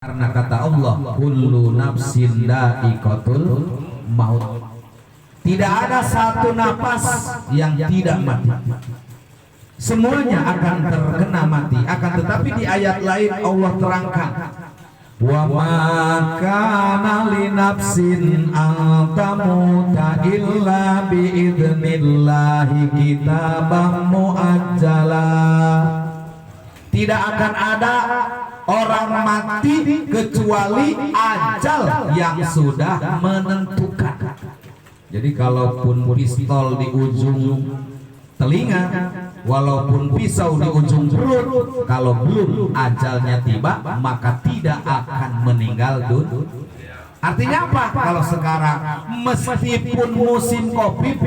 Karena kata Allah, kullu nafsin dha'iqatul maut. Tidak ada satu napas yang tidak mati. Semuanya akan terkena mati. Akan tetapi di ayat lain Allah terangkan, wa ma kana li nafsin an tamuta illa bi idnillahi kitaban muajjala. Tidak akan ada orang mati kecuali ajal yang sudah menentukan. Jadi kalaupun pistol di ujung telinga, walaupun pisau di ujung perut, kalau belum ajalnya tiba maka tidak akan meninggal dunia. Artinya apa? Kalau sekarang meskipun musim Covid,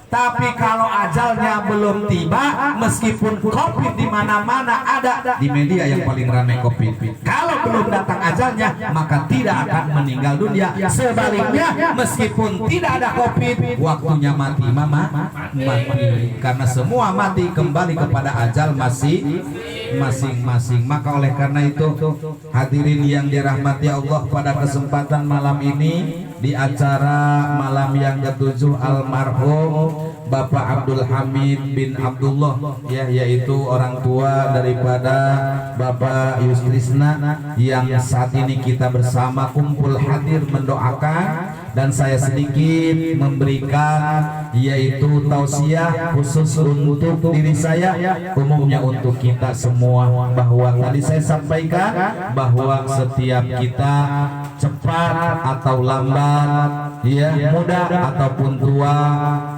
tapi kalau ajalnya belum tiba, meskipun Covid di mana-mana ada, di media yang paling ramai Covid. Kalau belum datang ajalnya, maka tidak akan meninggal dunia. Sebaliknya, meskipun tidak ada Covid, waktunya mati, mati. Karena semua mati kembali kepada ajal masing-masing. Maka oleh karena itu, hadirin yang dirahmati Allah, pada kesempatan malam ini di acara malam yang ke-7 almarhum Bapak Abdul Hamid bin Abdullah, ya, yaitu orang tua daripada Bapak Yusrisna yang saat ini kita bersama kumpul hadir mendoakan, dan saya sedikit memberikan yaitu tausiah khusus untuk diri saya, umumnya untuk kita semua, bahwa tadi saya sampaikan bahwa setiap kita cepat atau lambat, ya, muda ataupun tua,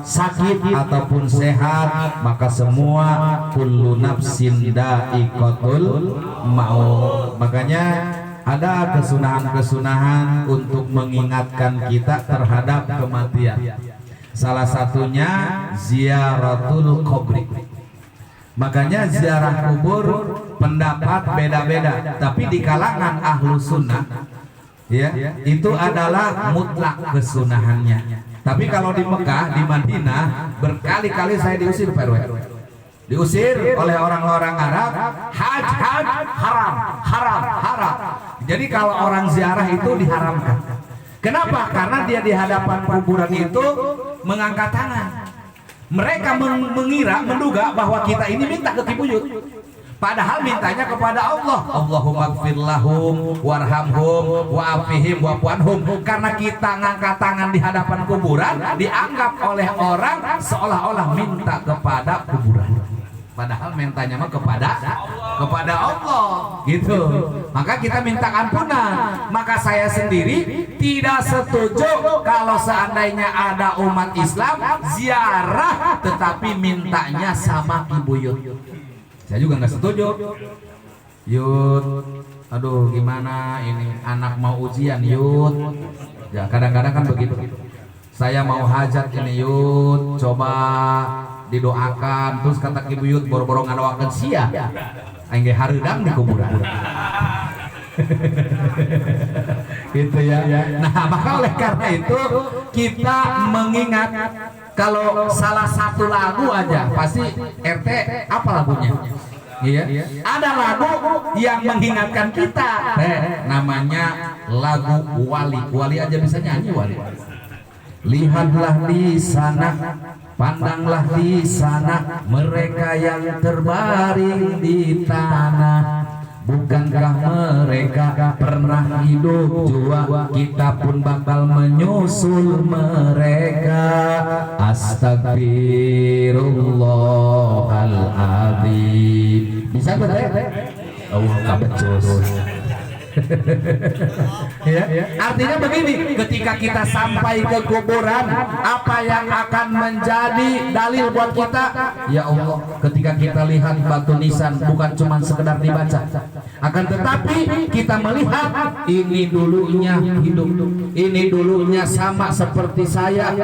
sakit ataupun sehat, maka semua kullu nafsin dha'iqatul maut. Makanya ada kesunahan-kesunahan untuk mengingatkan kita terhadap kematian. Salah satunya ziaratul kubri. Makanya ziarah kubur pendapat beda-beda, tapi di kalangan ahlu sunnah, ya, itu adalah mutlak kesunahannya. Tapi kalau di Mekah, di Madinah, berkali-kali saya diusir, Pak RW. Diusir oleh orang-orang Arab, haji haram. Jadi kalau orang ziarah itu diharamkan. Kenapa? Karena dia di hadapan kuburan itu mengangkat tangan. Mereka menduga bahwa kita ini minta ke Kibuyut. Padahal mintanya kepada Allah. Allahumma gfir lahum warhamhum wa'afihim wa'fuanhum. Karena kita ngangkat tangan di hadapan kuburan, dianggap oleh orang seolah-olah minta kepada kuburan. Padahal mintanya mah kepada Allah, gitu. Maka kita minta ampunan. Maka saya sendiri tidak setuju kalau seandainya ada umat Islam ziarah tetapi mintanya sama Kibuyut. Saya juga nggak setuju. Yud, aduh gimana ini anak mau ujian, Yud. Ya kadang-kadang kan begitu. Saya mau hajat ini, Yud, coba didoakan. Terus kata Kibuyut boro-boro ngadoakeun sia, aing ge hareudang di kuburan. Gitu ya. Nah, maka oleh karena itu kita mengingat, kalau salah satu lagu aja pasti RT apa lagunya? Iya. Ada lagu yang mengingatkan kita, namanya lagu Wali. Wali aja bisa nyanyi, Wali. Lihatlah di sana, pandanglah di sana, mereka yang terbaring di tanah. Bukankah mereka pernah hidup jua? Kita pun bakal menyusul mereka. Astagfirullahaladzim. Bisa betul? Oh, kabecus. Ya, artinya begini, ketika kita sampai ke kuburan, apa yang akan menjadi dalil buat kita? Ya Allah, ketika kita lihat batu nisan bukan cuma sekedar dibaca, akan tetapi kita melihat ini dulunya hidup, ini dulunya sama seperti saya.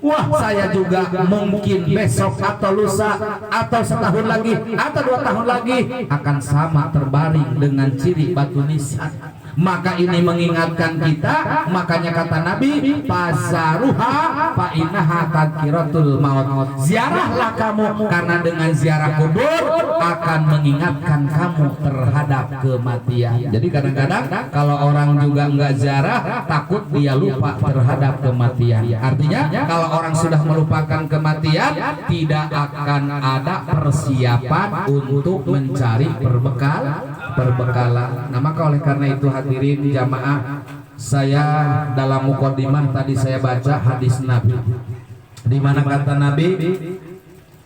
Wah, saya juga mungkin besok atau lusa atau setahun lagi atau 2 tahun lagi akan sama terbaring dengan ciri batu nisan. Maka ini mengingatkan kita, makanya kata Nabi, fazaruha fa innaha tadzkiratul maut. Ziarahlah kamu karena dengan ziarah kubur akan mengingatkan kamu terhadap kematian. Jadi kadang-kadang kalau orang juga enggak ziarah, takut dia lupa terhadap kematian. Artinya kalau orang sudah melupakan kematian, tidak akan ada persiapan untuk mencari perbekalan. Nah, maka oleh karena itu hadirin jamaah, saya dalam mukadimah tadi saya baca hadis Nabi di mana kata Nabi,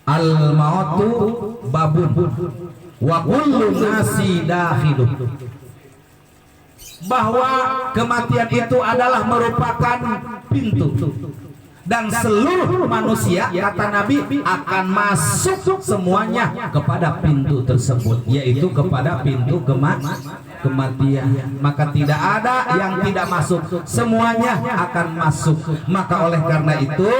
al mautu babun wa kullu nasi dakhilun, bahwa kematian itu adalah merupakan pintu dan seluruh manusia kata Nabi akan masuk semuanya kepada pintu tersebut, yaitu kepada pintu kematian. Maka tidak ada yang tidak masuk, semuanya akan masuk. Maka oleh karena itu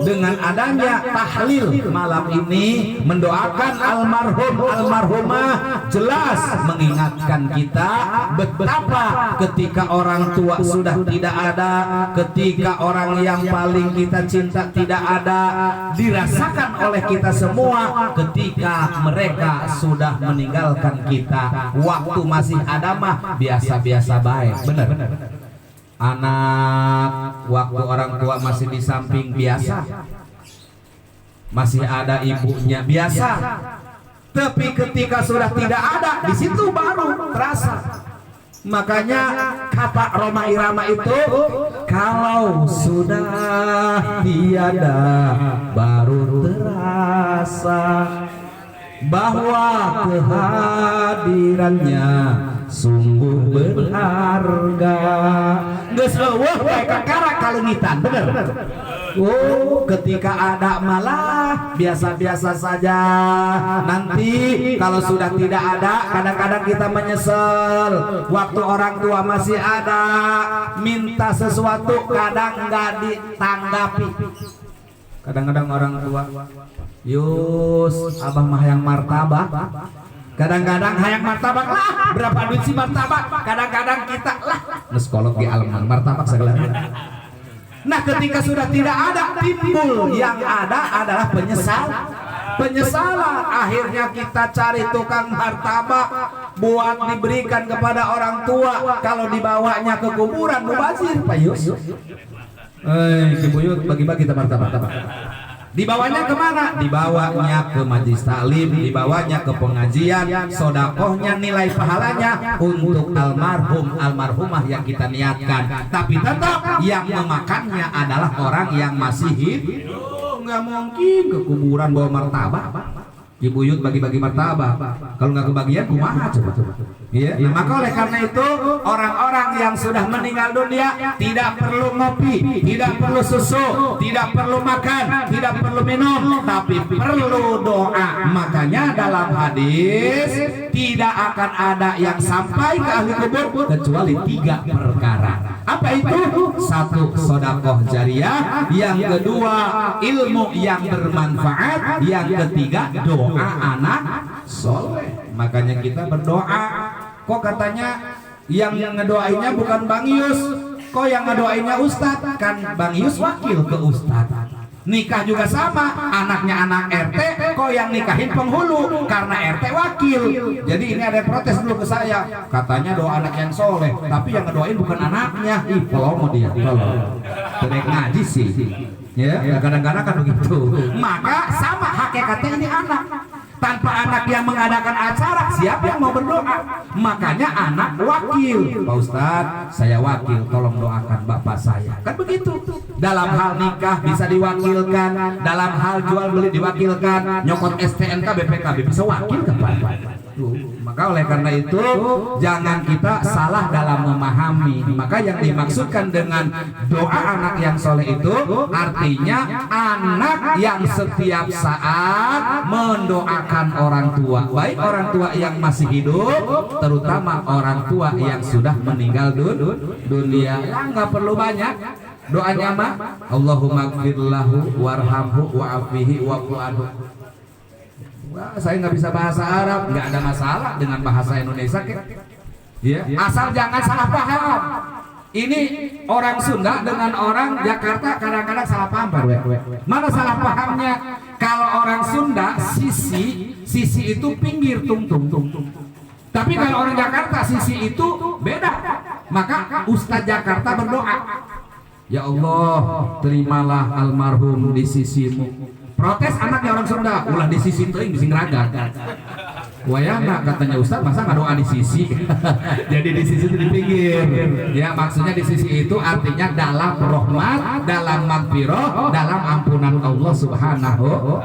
dengan adanya tahlil malam ini mendoakan almarhum almarhumah, jelas mengingatkan kita betapa ketika orang tua sudah tidak ada, ketika orang yang paling kita cinta tidak ada, dirasakan oleh kita semua ketika mereka sudah meninggalkan kita. Waktu masih ada mah biasa-biasa baik, benar. Anak waktu orang tua masih di samping biasa, masih ada ibunya biasa. Tapi ketika sudah tidak ada, di situ baru terasa. Makanya kata Roma Irama itu, kalau sudah tiada baru terasa bahwa kehadirannya sungguh berharga. Geus leuweuh bae kakara kalungitan, bener. Oh, ketika ada malah biasa-biasa saja. Nanti kalau sudah tidak ada, kadang-kadang kita menyesal. Waktu orang tua masih ada, minta sesuatu kadang nggak ditanggapi. Kadang-kadang orang tua, Yus, abah mah yang martabak. Kadang-kadang hayang martabak lah, berapa duit sih martabak? Kadang-kadang kita lah, neskolog di Alman martabak segala. Nah, ketika sudah tidak ada, timbul yang ada adalah penyesalan. Akhirnya kita cari tukang martabak buat diberikan kepada orang tua. Kalau dibawanya ke kuburan mubazir, Pak Yus. Kibuyut bagi-bagi martabak. Dibawanya kemana? Dibawanya ke majelis taklim, dibawanya ke pengajian, sodakohnya nilai pahalanya untuk almarhum almarhumah yang kita niatkan. Tapi tetap yang memakannya adalah orang yang masih hidup. Nggak mungkin ke kuburan bawa martabak. Ibuyut bagi-bagi martabak, kalau nggak kebagian kumaha coba. Iya. Nah, maka oleh karena itu orang-orang yang sudah meninggal dunia tidak perlu ngopi, tidak perlu susu, tidak perlu makan, tidak perlu minum, tapi perlu doa. Makanya dalam hadis tidak akan ada yang sampai ke ahli kubur kecuali 3 perkara. Apa itu? 1, sodakoh jariah, yang kedua ilmu yang bermanfaat, yang ketiga doa anak soleh. Makanya kita berdoa. Kok katanya yang ngedoainnya bukan Bang Yus, kok yang ngedoainnya Ustadz? Kan Bang Yus wakil ke Ustadz. Nikah juga sama, anaknya anak RT, kok yang nikahin penghulu karena RT wakil. Jadi ini ada protes dulu ke saya, katanya doa anak yang soleh, tapi yang ngedoain bukan anaknya. Ih, mau dia, terek ngaji sih. Ya, kadang-kadang kan begitu. Maka sama hakikatnya ini anak. Tanpa anak yang mengadakan acara, siapa yang mau berdoa? Makanya anak wakil. Pak Ustadz, saya wakil, tolong doakan bapak saya. Kan begitu. Dalam hal nikah bisa diwakilkan, dalam hal jual beli diwakilkan, nyokot STNK BPKB bisa wakil kan Pak? Maka oleh karena itu jangan kita salah dalam memahami. Maka yang dimaksudkan dengan doa anak yang soleh itu artinya anak yang setiap saat mendoakan orang tua, baik orang tua yang masih hidup, terutama orang tua yang sudah meninggal dunia. Nggak perlu banyak doanya mah, Allahumma gfirlahu warhamhu wa'afihi wa'fu anhu. Wah, saya nggak bisa bahasa Arab, nggak ada masalah dengan bahasa Indonesia. Ya, asal jangan salah paham. Ini orang Sunda dengan orang Jakarta kadang-kadang salah paham, Pak. Mana salah pahamnya? Kalau orang Sunda sisi itu pinggir tung. Tapi kalau orang Jakarta sisi itu beda. Maka Ustadz Jakarta berdoa, ya Allah, terimalah almarhum di sisimu. Protes anaknya orang Sunda, ulah di sisi teuing bisa ngeraga. Wayana katanya Ustadz, masa nggak doa di sisi? Jadi di sisi itu di pinggir. Ya maksudnya di sisi itu artinya dalam rahmat, dalam magfirah, dalam ampunan Allah Subhanahu.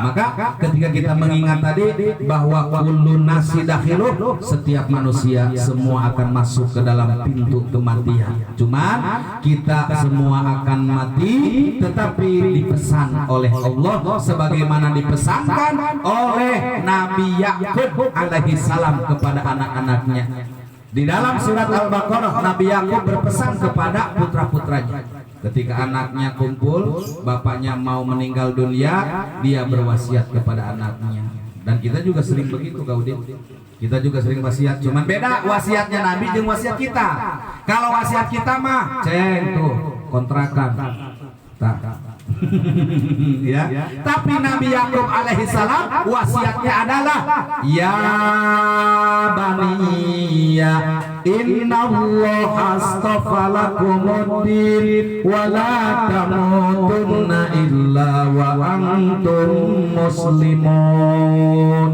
Maka ketika kita mengingat tadi bahwa kullu nasi dakhiluh, setiap manusia semua akan masuk ke dalam pintu kematian. Cuman kita semua akan mati, tetapi dipesan oleh Allah sebagaimana dipesankan oleh Nabi Yakub alaihi salam kepada anak-anaknya. Di dalam surat Al-Baqarah, Nabi Yakub berpesan kepada putra-putranya. Ketika anaknya kumpul, bapaknya mau meninggal dunia, dia berwasiat kepada anaknya. Dan kita juga sering begitu, Gaudin. Kita juga sering wasiat, cuman beda wasiatnya Nabi dengan wasiat kita. Kalau wasiat kita mah, ceng tuh kontrakan. Ya. Tapi Nabi Yakub alaihi salam wasiatnya adalah ya baniya innallaha astafa lakumuddin wa la tamutunna illa wa antum muslimun.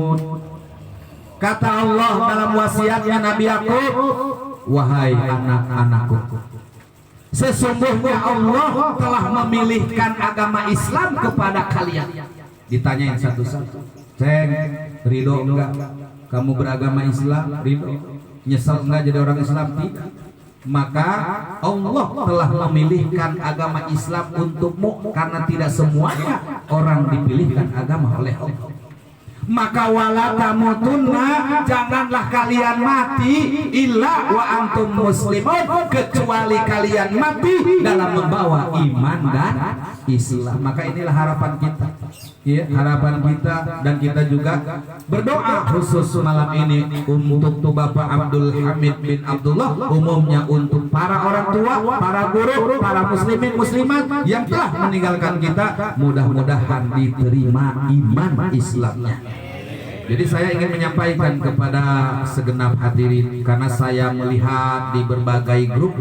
Kata Allah dalam wasiatnya Nabi Yakub, wahai anak-anakku, sesungguhnya Allah telah memilihkan agama Islam kepada kalian. Ditanyain satu-satu, ceng, ridho enggak kamu beragama Islam? Ridho? Nyesel enggak jadi orang Islam? Tidak. Maka Allah telah memilihkan agama Islam untukmu, karena tidak semuanya orang dipilihkan agama oleh Allah. Maka wala tamutunna, janganlah kalian mati illa wa antum muslimun, kecuali kalian mati dalam membawa iman dan Islam. Maka inilah harapan kita, ya, harapan kita. Dan kita juga berdoa khusus malam ini untuk Bapak Abdul Hamid bin Abdullah, umumnya untuk para orang tua, para guru, para muslimin muslimat yang telah meninggalkan kita, mudah-mudahan diterima iman Islamnya. Jadi saya ingin menyampaikan kepada segenap hadirin, karena saya melihat di berbagai grup,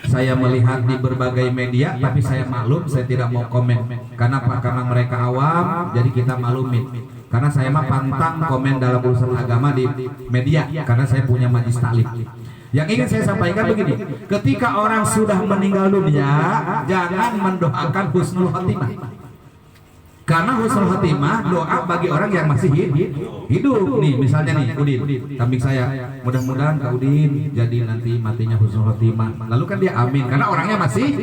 saya melihat di berbagai media, tapi saya maklum, saya tidak mau komen. Karena mereka awam, jadi kita maklumin. Karena saya mah pantang komen dalam urusan agama di media, karena saya punya majlis taklim. Yang ingin saya sampaikan begini, ketika orang sudah meninggal dunia, jangan mendoakan husnul khotimah. Karena husnul khotimah doa bagi orang yang masih hidup. Nih misalnya nih Udin, kambing saya, mudah-mudahan Kak Udin jadi nanti matinya husnul khotimah. Lalu kan dia amin, karena orangnya masih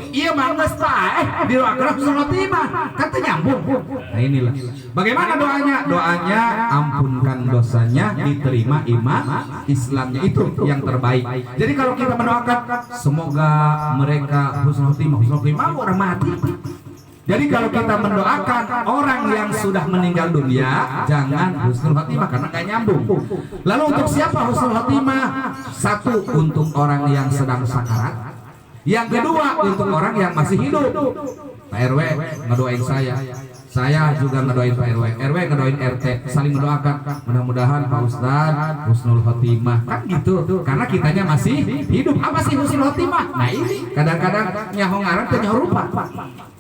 iya manges Pak, didoakan husnul khotimah, kan nyambung. Nah inilah bagaimana doanya. Doanya ampunkan dosanya, diterima iman Islamnya, itu yang terbaik. Jadi kalau kita mendoakan semoga mereka husnul khotimah orang mati. Jadi kalau kita mendoakan orang yang sudah meninggal dunia, jangan husnul khotimah, karena gak nyambung. Lalu untuk siapa husnul khotimah? Satu, untuk orang yang sedang sakarat. Yang kedua, untuk orang yang masih hidup. Pak RW ngedoain saya juga ngedoain Pak RW ngedoain RT, saling mendoakan. Mudah-mudahan Pak Ustadz husnul khotimah, kan gitu. Karena kitanya masih hidup. Apa sih husnul khotimah? Nah ini kadang-kadang nyaho ngaran teh nyaho rupa.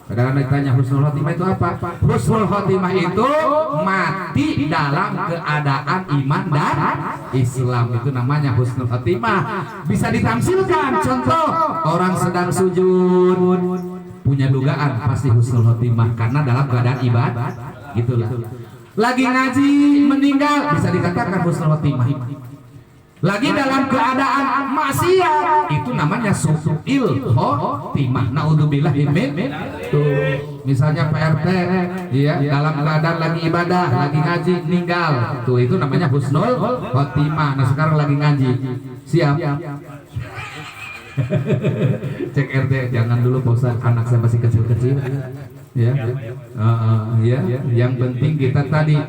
Kadang-kadang ditanya husnul khotimah itu apa? Husnul khotimah itu mati dalam keadaan iman dan Islam, itu namanya husnul khotimah. Bisa ditamsilkan, contoh orang sedang sujud, punya dugaan pasti husnul khotimah karena dalam keadaan ibadah, gitulah. Lagi ngaji meninggal, bisa dikatakan husnul khotimah. Lagi dalam keadaan maksiat, itu namanya su'il khotimah. Naudzubillah min. Tuh, misalnya PRT, ya, dalam keadaan lagi ibadah, lagi ngaji, meninggal. Tuh, itu namanya husnul khotimah. Nah, sekarang lagi ngaji. Siap. Cek RT, jangan dulu Pak, anak saya masih kecil-kecil. Ya. Yang penting kita tadi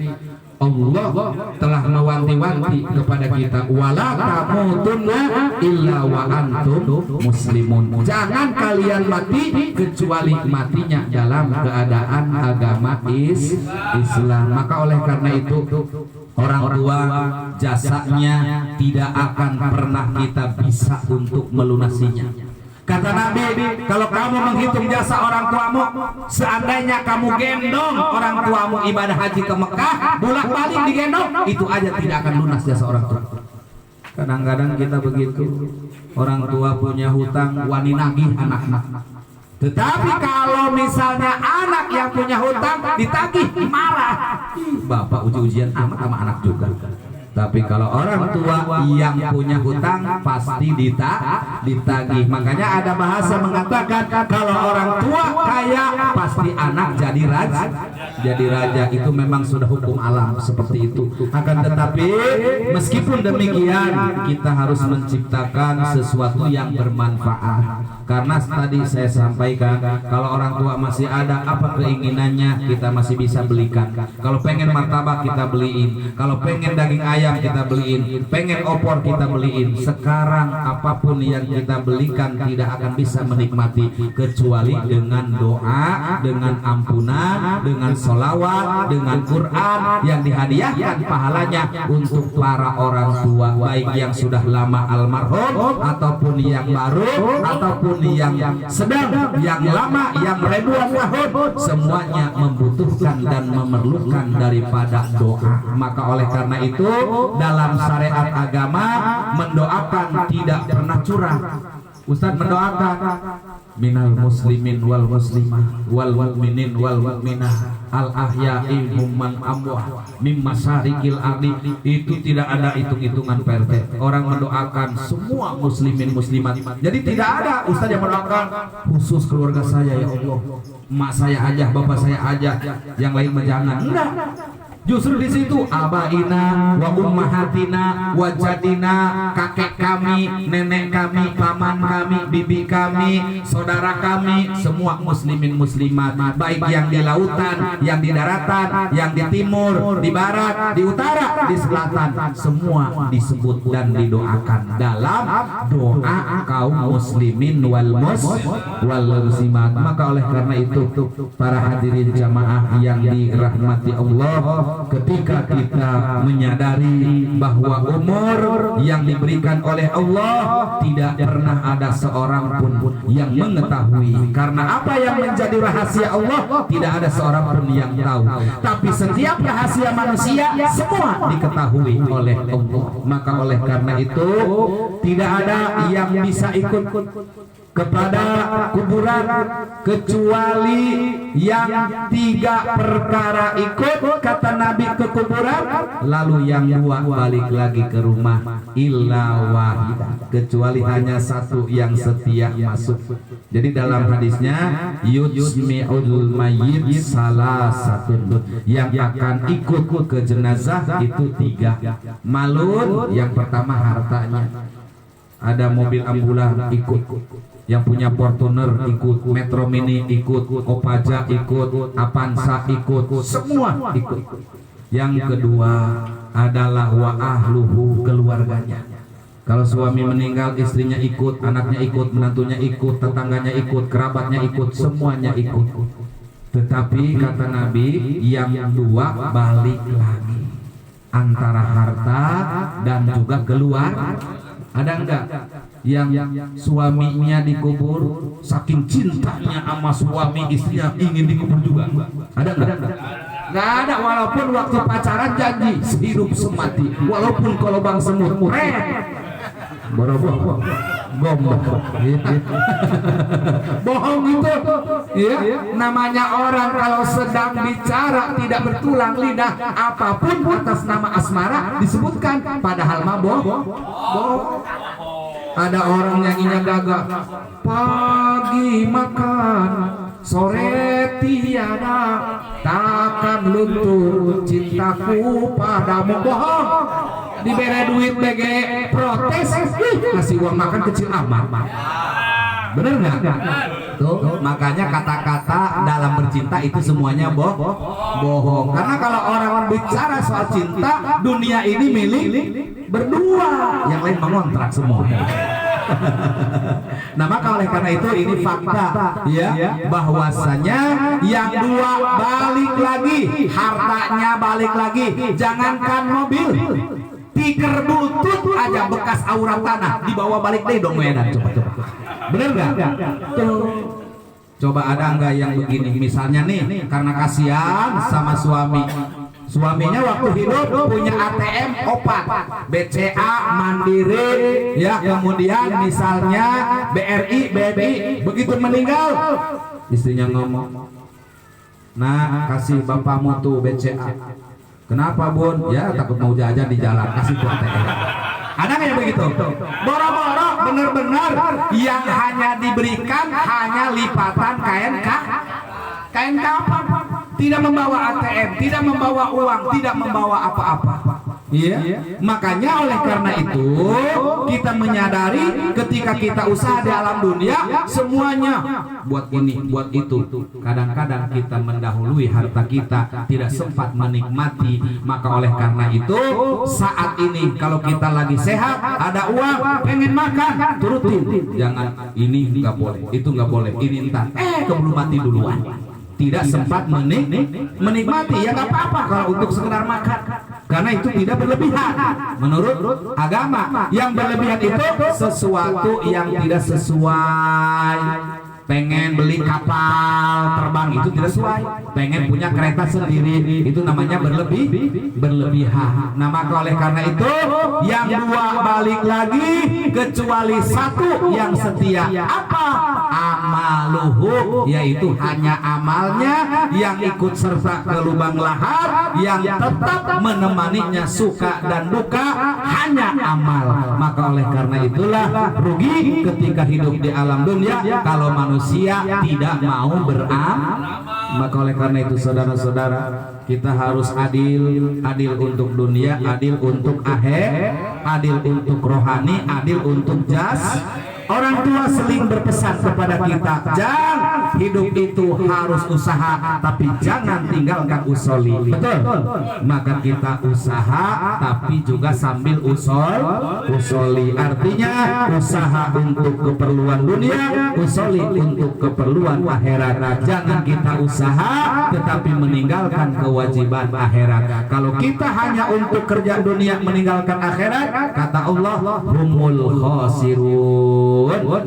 Allah telah mewanti-wanti kepada kita, wala tamutunna illa wa antum muslimun. Jangan kalian mati kecuali matinya dalam keadaan agama Islam. Maka oleh karena itu orang tua jasanya tidak akan pernah kita bisa untuk melunasinya. Kata Nabi, kalau kamu menghitung jasa orang tuamu, seandainya kamu gendong orang tuamu ibadah haji ke Mekah, bolak-balik digendong, itu aja tidak akan lunas jasa orang tua. Kadang-kadang kita begitu, orang tua punya hutang, wani nagih anak-anak. Tetapi kalau misalnya anak yang punya hutang ditagih, marah. Bapak uji-ujian amat sama anak juga. Tapi kalau orang tua yang punya hutang pasti ditagih. Makanya ada bahasa mengatakan kalau orang tua kaya pasti anak jadi raja. Jadi raja itu memang sudah hukum alam seperti itu. Akan tetapi meskipun demikian kita harus menciptakan sesuatu yang bermanfaat. Karena tadi saya sampaikan kalau orang tua masih ada apa keinginannya kita masih bisa belikan. Kalau pengen martabak kita beliin. Kalau pengen daging ayam kita beliin, pengen opor kita beliin. Sekarang apapun yang kita belikan tidak akan bisa menikmati kecuali dengan doa, dengan ampunan, dengan sholawat, dengan Quran yang dihadiahkan pahalanya untuk para orang tua, baik yang sudah lama almarhum ataupun yang baru ataupun yang sedang, yang lama, yang ribuan tahun, semuanya membutuhkan dan memerlukan daripada doa. Maka oleh karena itu dalam syariat agama mendoakan tidak pernah curang. Ustaz mendoakan minal muslimin wal muslimah wal mu'minin wal mu'minah al ahya'i humman amwah mim masyarikil ardi. Itu tidak ada hitung-hitungan PRT. Orang mendoakan semua muslimin muslimat. Jadi tidak ada ustaz yang mendoakan khusus keluarga saya, ya Allah, emak saya aja, bapak saya aja, yang lain jangan. Enggak. Justru di situ abaina wa ummahatina wa jadina, kakek kami, nenek kami, paman kami, bibi kami, saudara kami, semua muslimin muslimat, baik yang di lautan, yang di daratan, yang di timur, di barat, di utara, di selatan, semua disebut dan didoakan dalam doa kaum muslimin wal muslimat. Maka oleh karena itu para hadirin jamaah yang dirahmati Allah, ketika kita menyadari bahwa umur yang diberikan oleh Allah tidak pernah ada seorang pun yang mengetahui, karena apa yang menjadi rahasia Allah tidak ada seorang pun yang tahu, tapi setiap rahasia manusia semua diketahui oleh Allah. Maka oleh karena itu tidak ada yang bisa ikut kepada kuburan kecuali yang 3 perkara ikut, kata Nabi, ke kuburan, lalu yang 2 balik lagi ke rumah, illa wahidah, kecuali hanya 1 yang setia masuk. Jadi dalam hadisnya yusmi'ul mayyit salasatun, yang akan ikut ke jenazah itu 3. Malun, yang pertama hartanya, ada mobil ambulan ikut, yang punya Fortuner ikut, Metro Mini ikut, Kopaja ikut, Avanza ikut, semua ikut. Yang kedua adalah wa ahluhu, keluarganya. Kalau suami meninggal, istrinya ikut, anaknya ikut, menantunya ikut, tetangganya ikut, kerabatnya ikut, semuanya ikut. Tetapi kata Nabi yang 2 balik lagi, antara harta dan juga keluar. Ada enggak yang suaminya dikubur, saking cintanya sama suami, istrinya ingin dikubur juga? Ada enggak? Enggak ada, walaupun waktu pacaran janji sehidup semati, walaupun kalau bang semut boroboh gombong bohong itu ya. Namanya orang kalau sedang bicara tidak bertulang lidah, apapun atas nama asmara disebutkan, padahal mah bohong. Ada orang yang ingin gagah, pagi makan, sore tiada, takkan luntur cintaku padamu. Bohong. Diberi duit BG protes, kasih uang makan kecil amat. Bener nggak? Tuh, makanya kata-kata dalam bercinta itu semuanya bohong. Karena kalau orang bicara soal cinta, dunia ini milik berdua, yang lain mengontrak semua. Nah maka oleh karena itu ini fakta ya, bahwasanya yang dua balik lagi, hartanya balik lagi, jangankan mobil, tiker butut aja bekas aurat tanah dibawa balik deh dong Medan. Coba bener nggak? Coba ada nggak yang begini, misalnya nih karena kasihan sama suaminya waktu hidup punya ATM opat, BCA, Mandiri, ya kemudian misalnya BRI, BNI, begitu meninggal istrinya ngomong, nah kasih bapakmu tuh BCA. Kenapa bun? Ya takut mau jajan di jalan, kasih tuh ATM. Ada nggak yang begitu? Boro-boro bener-bener yang hanya diberikan hanya lipatan kain kapan, tidak membawa ATM, tidak membawa uang, tidak membawa apa-apa. Iya. Makanya oleh karena itu kita menyadari ketika kita usaha di alam dunia semuanya buat ini, buat itu. Kadang-kadang kita mendahului harta kita, tidak sempat menikmati. Maka oleh karena itu saat ini kalau kita lagi sehat, ada uang, pengen makan, turutin. Jangan ini nggak boleh, itu nggak boleh, ini entar. Keburu mati duluan. Tidak sempat menikmati, ya nggak apa-apa kalau untuk sekedar makan, karena itu tidak berlebihan menurut agama. Yang berlebihan itu sesuatu yang tidak sesuai. Pengen beli kapal terbang itu tidak sesuai, pengen punya kereta sendiri itu namanya berlebihan. Nah maka oleh karena itu yang dua balik lagi kecuali satu yang setia. Apa? Amaluhu, yaitu hanya amalnya yang ikut serta ke lubang lahar, yang tetap menemaninya suka dan duka hanya amal. Maka oleh karena itulah rugi ketika hidup di alam dunia kalau manusia tidak mau beramal. Maka oleh karena itu saudara-saudara, kita harus adil untuk dunia, adil untuk akhir, adil untuk rohani, adil untuk jas. Orang tua sering berpesan kepada kita, jangan hidup itu harus usaha, tapi jangan tinggalkan usoli. Betul? Maka kita usaha, tapi juga sambil usoli. Artinya usaha untuk keperluan dunia, usoli untuk keperluan akhirat. Jangan kita usaha, tetapi meninggalkan kewajiban akhirat. Kalau kita hanya untuk kerja dunia meninggalkan akhirat, kata Allah, humul khasirun,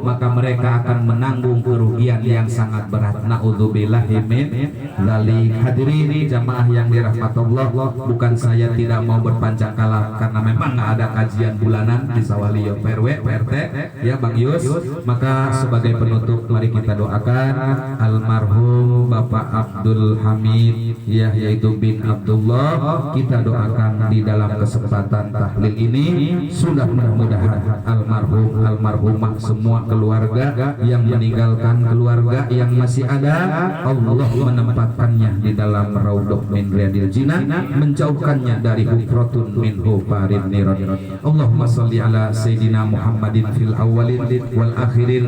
maka mereka akan menanggung kerugian yang sangat berat. Naudzubillahi min dzalik. Hadirin jamaah yang dirahmati Allah, bukan saya tidak mau berpanjang kalam karena memang nggak ada kajian bulanan di Sawalio PRW PRT ya Bang Yus. Maka sebagai penutup mari kita doakan almarhum Bapak Abdul Hamid ya, yaitu bin Abdullah. Kita doakan di dalam kesempatan tahlil ini sudah mudah-mudahan almarhumah semua keluarga yang meninggalkan keluarga yang masih ada, Allah menempatkannya di dalam raudhah min riyadil jinan, menjauhkannya dari hufratun min hufarin niran. Allahumma shalli ala sayyidina Muhammadin fil awwalin wal akhirin